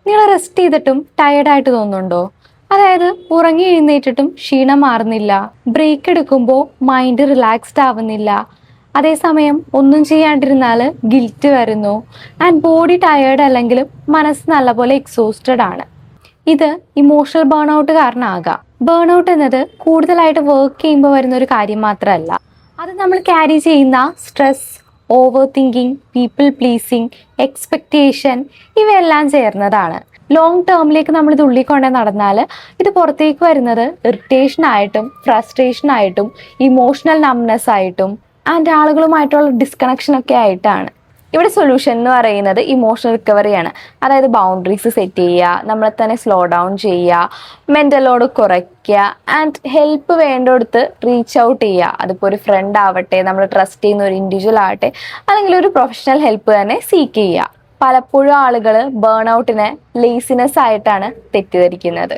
നിങ്ങൾ റെസ്റ്റ് ചെയ്തിട്ടും ടയർഡായിട്ട് തോന്നുന്നുണ്ടോ? അതായത് ഉറങ്ങി എഴുന്നേറ്റിട്ടും ക്ഷീണം മാറുന്നില്ല, ബ്രേക്ക് എടുക്കുമ്പോൾ മൈൻഡ് റിലാക്സ്ഡ് ആവുന്നില്ല, അതേസമയം ഒന്നും ചെയ്യാണ്ടിരുന്നാൽ ഗിൽറ്റ് വരുന്നു, ആൻഡ് ബോഡി ടയേർഡ് അല്ലെങ്കിലും മനസ്സ് നല്ലപോലെ എക്സോസ്റ്റഡ് ആണ്. ഇത് ഇമോഷണൽ ബേൺ ഔട്ട് കാരണമാകാം. ബേൺ ഔട്ട് എന്നത് കൂടുതലായിട്ട് വർക്ക് ചെയ്യുമ്പോൾ വരുന്ന ഒരു കാര്യം മാത്രമല്ല, അത് നമ്മൾ ക്യാരി ചെയ്യുന്ന stress, over thinking, people pleasing, expectation, ഇവയെല്ലാം ചേർന്നതാണ്. ലോങ് ടേമിലേക്ക് നമ്മൾ ഇത് ഉള്ളിക്കൊണ്ടേ നടന്നാൽ ഇത് പുറത്തേക്ക് വരുന്നത് ഇറിറ്റേഷൻ ആയിട്ടും ഫ്രസ്ട്രേഷൻ ആയിട്ടും ഇമോഷണൽ നംനെസ് ആയിട്ടും ആൻഡ് ആളുകളുമായിട്ടുള്ള ഡിസ്കണക്ഷൻ ഒക്കെ ആയിട്ടാണ്. ഇവിടെ സൊല്യൂഷൻ എന്ന് പറയുന്നത് ഇമോഷണൽ റിക്കവറിയാണ്. അതായത് ബൗണ്ടറീസ് സെറ്റ് ചെയ്യുക, നമ്മളെ തന്നെ സ്ലോ ഡൗൺ ചെയ്യുക, മെൻ്റൽ ലോഡ് കുറയ്ക്കുക, ആൻഡ് ഹെൽപ്പ് വേണ്ടടുത്ത് റീച്ച് ഔട്ട് ചെയ്യുക. അതിപ്പോൾ ഒരു ഫ്രണ്ട് ആവട്ടെ, നമ്മൾ ട്രസ്റ്റ് ചെയ്യുന്ന ഒരു ഇൻഡിവിജ്വൽ ആവട്ടെ, അല്ലെങ്കിൽ ഒരു പ്രൊഫഷണൽ ഹെൽപ്പ് തന്നെ സീക്ക് ചെയ്യുക. പലപ്പോഴും ആളുകൾ ബേൺ ഔട്ടിനെ ലേസിനെസ് ആയിട്ടാണ് തെറ്റിദ്ധരിക്കുന്നത്.